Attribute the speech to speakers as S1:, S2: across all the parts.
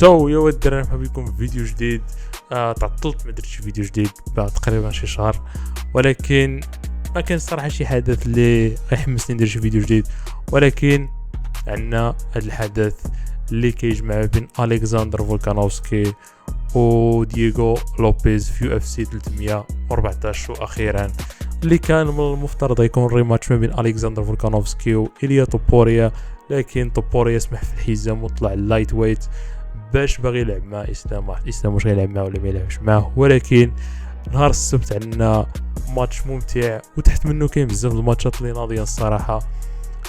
S1: يا ود مرحبا بكم في فيديو جديد. تعطلت ما درتش فيديو جديد بعد تقريبا شي شهر، ولكن ما كان الصراحه شي حدث اللي يحمسني ندير شي فيديو جديد. ولكن عندنا هذا الحدث اللي كيجمع بين الكسندر فولكانوفسكي ودييغو لوبيز في يو اف سي 314 واخيرا اللي كان من المفترض يكون ريماتش ما بين الكسندر فولكانوفسكي وإيليا توبوريا، لكن توبوريا سمح في الحزام وطلع اللايت ويت باش باغي يلعب مع اسلام واش غيلعب معاه ولا ما يلعبش معاه. ولكن نهار السبت عندنا ماتش ممتع وتحت منه كاين بزاف الماتشات اللي ناضيه الصراحه.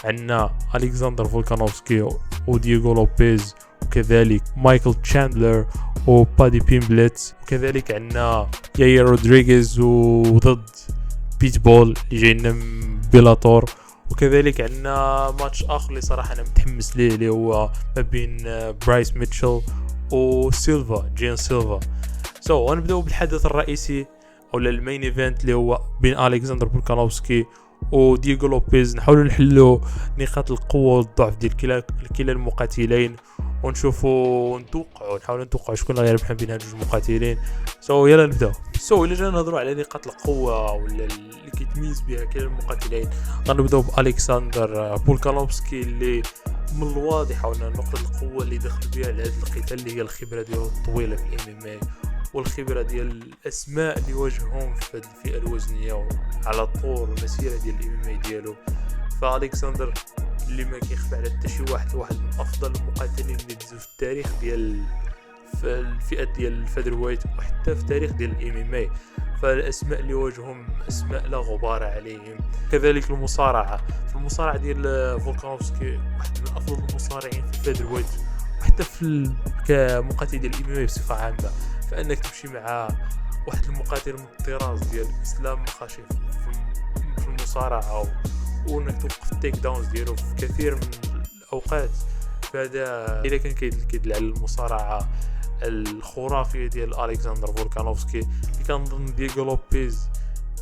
S1: عندنا الكسندر فولكانوفسكي ودييغو لوبيز، وكذلك مايكل تشاندلر وبادي بيمبلت، وكذلك عندنا ياير رودريغيز وضد بيتبول اللي جاينا من بيلاتور، وكذلك عندنا ماتش اخر اللي صراحه انا متحمس ليه اللي هو ما بين برايس ميتشل وسيلفا جين سيلفا. غنبداو بالحدث الرئيسي او المين ايفنت اللي هو بين الكسندر فولكانوفسكي ودييغو لوبيز. نحاولوا نحلوا نقاط القوه والضعف ديال كلا المقاتلين ونشوفوا نحاولوا نتوقعوا شكون اللي غيربح بين هاد جوج مقاتلين. يلا نبداو. الا جينا نهضروا على نقاط القوه ولا اللي كيتميز بها كلا المقاتلين، غنبداو بالكسندر فولكانوفسكي اللي من الواضح ان نقطه القوه اللي دخل بها لهذا القتال اللي هي الخبره ديالو الطويله في الام ام اي والخبره ديال الاسماء اللي واجههم في هذه الفئه الوزنيه على طول المسيره ديال الام ام اي ديالو. فالكسندر اللي ما كيخفى على حتى شي واحد من افضل المقاتلين اللي دزوا في التاريخ ديال الفئه ديال الفيذر ويت وحتى في التاريخ ديال الام ام اي. فالاسماء اللي واجههم اسماء لا غبار عليهم. كذلك في المصارعه ديال فولكانوفسكي واحد من افضل المصارعين في الفيذر ويت وحتى في كمقاتل ديال الام ام اي بصفه عامه. فانك تمشي مع واحد المقاتل من الطراز ديال اسلام مخاشي في المصارعه وانك توقف التيك داونز ديالو في كثير من الاوقات، فهذا اذا كان كيدل على المصارعه الخرافيه ديال الكسندر فولكانوفسكي. اللي كنظن دييغو لوبيز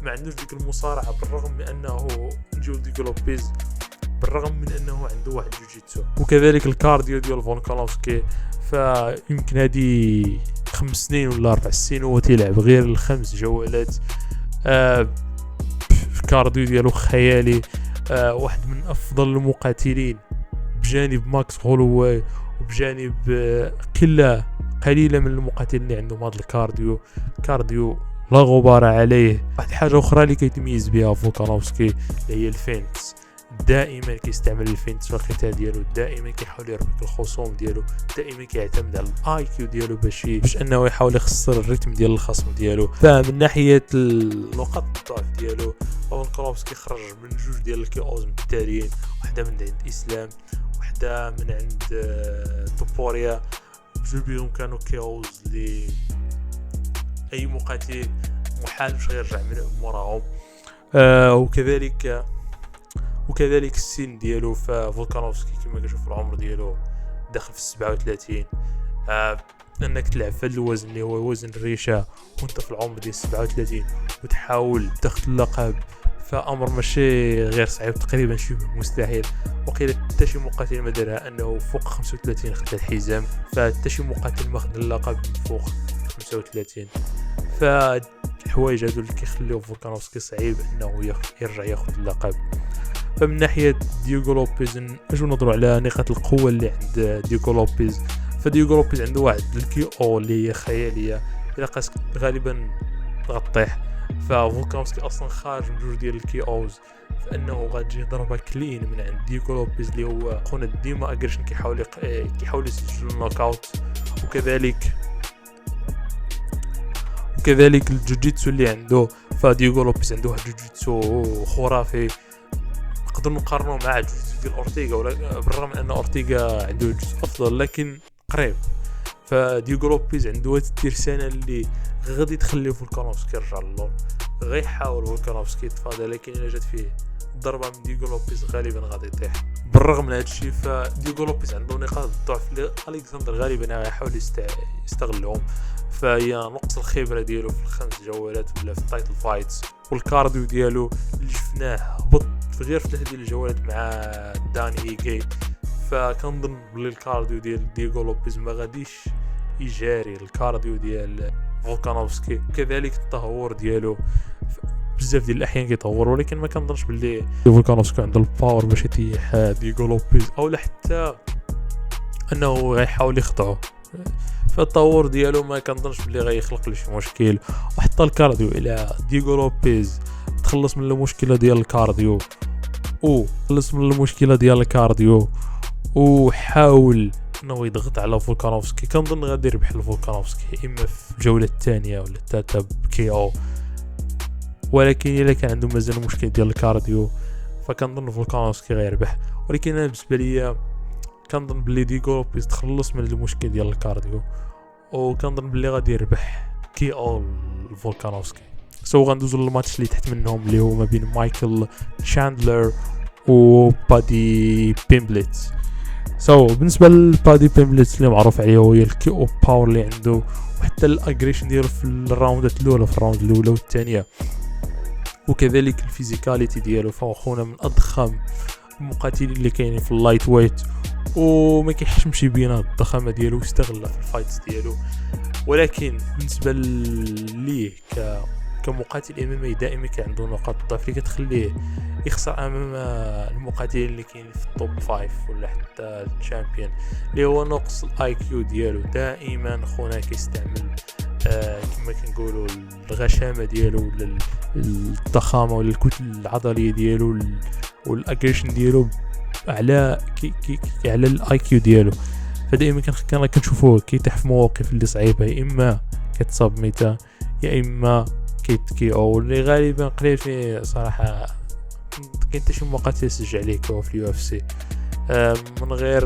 S1: ما عندوش ديك المصارعه بالرغم من انه دييغو لوبيز بالرغم من انه عنده واحد جوجيتسو. وكذلك الكارديو ديال فولكانوفسكي، فيمكن هذه 5 سنين ولا 4 سنين هو تيلعب غير الخمس جولات. الكارديو ديالو خيالي. واحد من افضل المقاتلين بجانب ماكس هولوواي وبجانب قليله من المقاتلين اللي عندهم هذا الكارديو لا غبار عليه. واحد حاجه اخرى اللي كيتميز بها فولكانوفسكي هي الفينتس. دائما كيستعمل الفينتس في القتال ديالو، دائما كيحاول يربك الخصوم ديالو، دائما كيعتمد على الاي كيو ديالو باش انه يحاول يخسر الريتم ديال الخصم ديالو. فمن ناحيه نقاط الضعف ديالو فولكانوفسكي خرج من جوج ديال الكي اوز متتاليين، واحده من عند اسلام واحده من عند توبوريا. جوج بيهم كانوا كي اوز اللي اي مقاتل محال باش يرجع من موراهم. وكذلك السن ديالو. ففولكانوفسكي كما كنشوف العمر ديالو داخل في 37. انك تلعب في الوزن اللي هو وزن الريشه وانت في العمر ديال 37 وتحاول تاخذ اللقب، فامر ماشي غير صعيب، تقريبا شبه مستحيل. وقيل حتى شي مقاتل ما دارها انه فوق 35 خد الحزام، فحتى شي مقاتل ما خد اللقب من فوق 35. فالحوايج هادو اللي كيخليو فولكانوفسكي صعيب انه يرجع ياخذ اللقب. فمن ناحيه دييغو لوبيز نجو نضروا على نقاط القوه اللي عند دييغو لوبيز. فدييغو لوبيز عنده واحد الكي او اللي هي خياليه، الا قاس غالبا غطيح. ففولكانوفسكي اصلا خارج من جوج ديال الكي اوز، فانه غتجي ضربه كلين من عند دييغو لوبيز اللي هو خونا ديما اجريشن كيحاول يسجل النوك اوت. وكذلك الجوجيتسو اللي عنده. فدييغو لوبيز عنده واحد الجوجيتسو خرافي، نقدر نقارنوه مع الجوجيتسو ديال اورتيغا، ولا بالرغم من ان اورتيغا عنده جوجيتسو افضل لكن قريب. فدييغو لوبيز عنده هاد الترسانه اللي غادي تخلي فولكانوفسكي يرجع للور. غيحاول فولكانوفسكي يتفادى، لكن الا جات فيه ضربه من دييغو لوبيز غالبا غادي يطيح. بالرغم من هذا الشيء فدييغو لوبيز عنده نقاط الضعف اللي الكسندر غالبا غيحاول يستغلهم. فهي نقص الخبره ديالو في الخمس جولات ولا في التايتل فايتس، والكارديو ديالو اللي شفناه هبط غير في 3 ديال الجولات مع داني ايغي. فكنظن بلي الكارديو ديال دييغو لوبيز ما غاديش يجاري الكارديو ديال فولكانوفسكي. كذلك التهور ديالو بزاف ديال الاحيان كيتهور، ولكن ما كنظنش باللي فولكانوفسكي عنده الباور باش يطيح دييغو لوبيز او حتى انه غيحاول يخضعه. فالتطور ديالو ما كنظنش بلي غيخلق له شي مشكل. وحتى الكارديو الى دييغو لوبيز تخلص من المشكله ديال الكارديو وحاول انه يضغط على فولكانوفسكي، كنظن غادي يربح الفولكانوفسكي اما في الجوله الثانيه ولا الثالثه بكي او. ولكن الا كان عنده مازال مشكل ديال الكارديو فكنظن فولكانوفسكي غيربح. ولكن انا بالنسبه ليا كنظن بلي دييغو لوبيز تخلص من المشكل ديال الكارديو، وكنظن بلي غادي يربح كي او الفولكانوفسكي. غندوزو للماتش اللي تحت منهم اللي هو ما بين مايكل تشاندلر وبادي بيمبليت. بالنسبه لبادي بيمبليت اللي معروف عليه هو الكي او باور اللي عنده، وحتى الاغريشن ديالو في الراوندات الاولى والثانيه، وكذلك الفيزيكاليتي ديالو. فهو خونا من اضخم المقاتلين اللي كاينين في اللايت ويت، وما كيحشمش يبين الضخامه ديالو ويستغلها في الفايتس ديالو. ولكن بالنسبه ليه كمقاتل ام ام اي دائما كان عنده نقاط ضعف اللي كتخليه يخسر امام المقاتلين اللي كاينين في التوب 5 ولا حتى الشامبيون، اللي هو نقص الاي كيو ديالو. دائما خونا كيستعمل كما كنقولوا الغشامه ديالو الضخامه ولا الكتله العضليه ديالو والاجريشن ديالو على على الاي كيو ديالو. فدائما كنشوفوه كيتح في مواقف اللي صعيبه، يا اما كتصاب ميتا يا اما كي او اللي غالبا قليل فيه صراحه. كاين حتى شي مقاتل سجل عليه كو في اليو اف سي من غير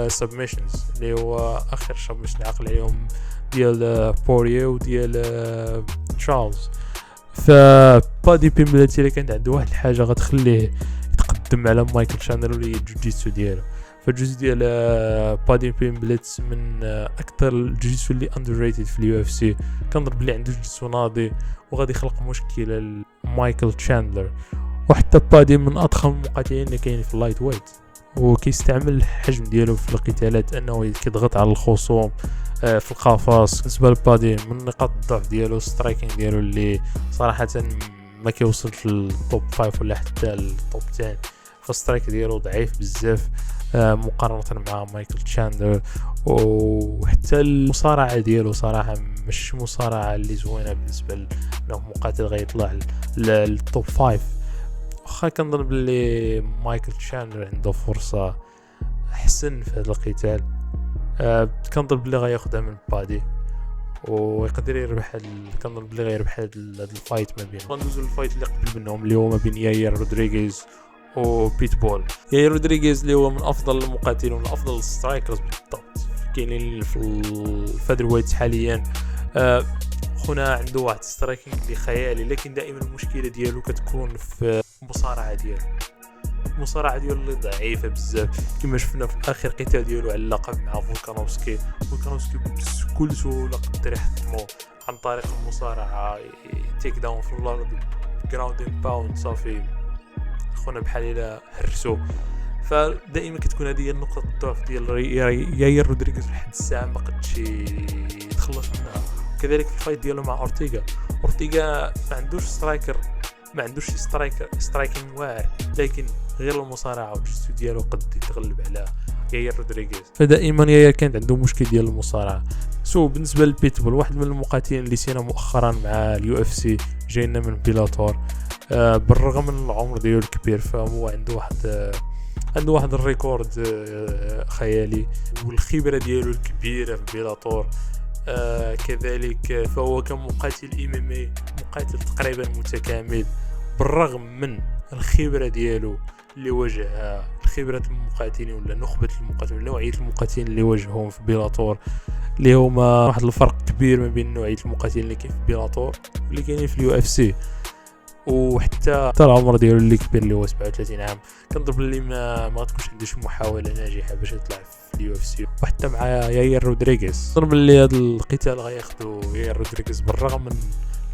S1: سبميشنز، اللي هو اخر سبميشن عقل عليهم ديال بوريه وديال تشارلز. فبادي بيمبليت اللي كانت عنده واحد الحاجه غتخليه يتقدم على مايكل شاندلر اللي الجوجيتسو ديالو. فالجزء ديال بادي بيمبليت من اكثر الجوجيتسو اللي اندر ريتد في اليو اف سي. كنظن بلي عنده جوجيتسو ناضي وغادي يخلق مشكله لمايكل شاندلر. وحتى بادي من اضخم المقاتلين اللي كاين في اللايت ويت، وكيستعمل الحجم ديالو في القتالات انه كيضغط على الخصوم في القفص. بالنسبه لبادي من نقاط الضعف ديالو سترايكينج ديالو اللي صراحه ما كيوصلش للتوب 5 ولا حتى للتوب 10. فالسترايك ديالو ضعيف بزاف مقارنه مع مايكل تشاندلر. وحتى المصارعه ديالو صراحه مش مصارعه اللي زوينه بالنسبه له مقاتل غيطلع للتوب 5. واخا كنظن بلي مايكل تشاندلر عنده فرصه احسن في هذا القتال. كنظن بلي غياخذها من بادي ويقدر يربح. كنظن بلي غيربح هذا الفايت. ما بين غندوزو للفايت اللي قبل منهم اللي هو ما بين ياير رودريغيز وبيتبول. ياير رودريغيز اللي هو من افضل المقاتلين ومن افضل السترايكرز بالضبط كاينين في الفيذر ويت حاليا. خونا عنده واحد سترايكينج اللي خيالي، لكن دائما المشكله ديالو كتكون في المصارعه ديالو اللي ضعيفه بزاف، كما شفنا في اخر قتال ديالو على اللقب مع فولكانوفسكي بكل سهوله قدر يحطمو عن طريق المصارعه، تيك داون في الارض، جراوند اند باوند. صافي خونا بحال الا هرسو. فدائما كتكون هذه النقطه الضعف ديال ياير رودريغيز لحد الساعه ما قدش يتخلص منها. كذلك في الفايت ديالو مع اورتيغا ما عندوش سترايكينج واعر، لكن غير المصارعه والجسد ديالو قد يتغلب على ياير رودريغيز. فدائما ياير كانت عنده مشكل ديال المصارعه. بالنسبه للبيتبول واحد من المقاتلين اللي سينا مؤخرا مع اليو اف سي جاينا من بيلاتور. بالرغم من العمر ديالو الكبير فهو عنده واحد الريكورد خيالي، والخبره ديالو الكبيره في بيلاتور. كذلك فهو كمقاتل ام ام اي مقاتل تقريبا متكامل، بالرغم من الخبره ديالو اللي واجهها، خبره المقاتلين ولا نخبه المقاتلين، نوعيه المقاتلين اللي واجههم في بيلاتور، اللي هما واحد الفرق كبير ما بين نوعيه المقاتلين اللي كاين في بيلاتور واللي كاينين في اليو اف سي. وحتى العمر ديالو اللي كبير اللي هو 37 عام، كنظن اللي ما غتكونش عنده شي محاوله ناجحه باش يطلع في اليو اف سي. وحتى مع ياير رودريغيز كنظن اللي هذا القتال غياخذوا ياير رودريغيز بالرغم من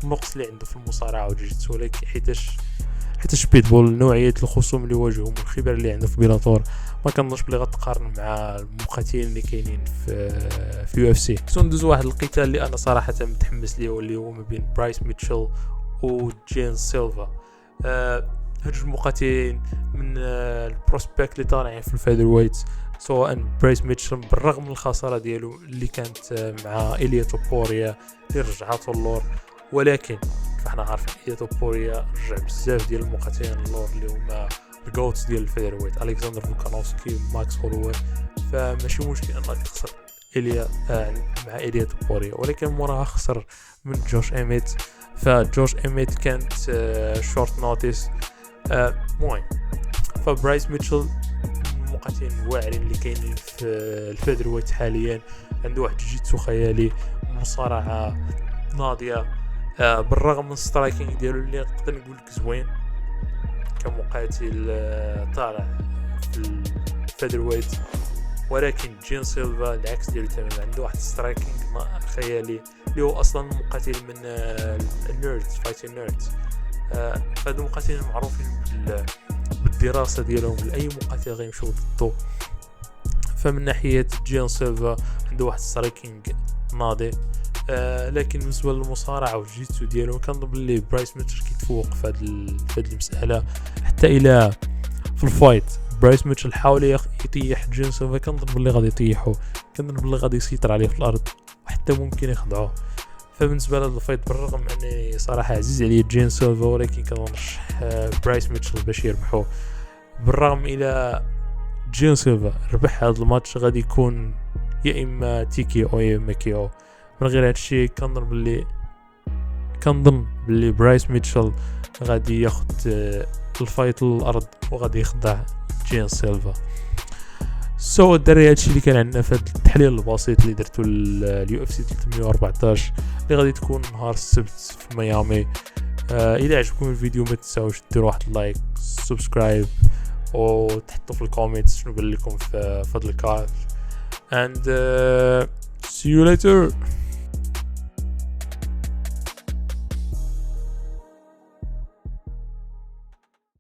S1: النقص اللي عنده في المصارعه والجيتسو، ولكن حيتاش حيت بيتبول نوعيه الخصوم اللي واجههم والخبره اللي عنده في بيلاتور ما كنظنش بلي غتقارن مع المقاتلين اللي كاينين في يو اف سي. ندوز واحد القتال اللي انا صراحه متحمس ليه واللي هو ما بين برايس ميتشل و جين سيلفا. هاد المقاتلين من البروسبكت اللي طالعين في الفيذر ويت، سواء برايس ميتشل بالرغم من الخساره ديالو اللي كانت مع إيليا توبوريا اللي رجعته اللور، ولكن فاحنا عارفين إيليا توبوريا رجع بزاف ديال المقاتلين اللور اللي هما الجوتس ديال الفيذر ويت، الكسندر فولكانوفسكي، ماكس هولوي، فماشي مشكل انك تخسر إيليا مع إيليا توبوريا، ولكن موراها خسر من جوش إيميت. فجوش إيميت كانت شورت نوتيس. المهم فبرايس ميتشل المقاتلين الواعرين اللي كاينين في الفيذر ويت حاليا، عنده واحد جيتسو خيالي، مصارعه ناضيه، بالرغم من السترايكينغ ديالو اللي نقدر نقول لك زوين كمقاتل طالع في الفيذر ويت، ولكن جين سيلفا العكس ديالو تماما، عنده واحد سترايكينغ خيالي اللي هو اصلا مقاتل من النيردز فايتين نيردز. هاد المقاتلين معروفين بالدراسه ديالهم لاي مقاتل غيمشيو ضده. فمن ناحيه جين سيلفا عنده واحد سترايكينغ ناضي، لكن بالنسبه للمصارعه والجيتسو ديالو كنظن بلي برايس ميتشل كيتفوق في هاد المساله. حتى الى في الفايت برايس ميتشل حاول يطيح جين سيلفا، كنظن بلي غادي يطيحو، كنظن بلي غادي يسيطر عليه في الارض وحتى ممكن يخضعوه. فبالنسبه لهذا الفايت بالرغم اني صراحه عزيز عليا جين سيلفا، ولكن كنرشح برايس ميتشل باش يربحو. بالرغم الى جين سيلفا ربح هذا الماتش غادي يكون يا اما تيكي او يا اما كي او. من غير هادشي كنظن بلي برايس ميتشل غادي ياخد الفايت للارض وغادي يخضع جين سيلفا. الدراري هادشي اللي كان عندنا في هذا التحليل البسيط اللي درتو اليو اف سي 314 اللي غادي تكون نهار السبت في ميامي. الى عجبكم الفيديو ما تنساوش ديروا واحد اللايك، سبسكرايب، وتحطوا في الكومنتس شنو قال لكم في هذا الكار. and see you later.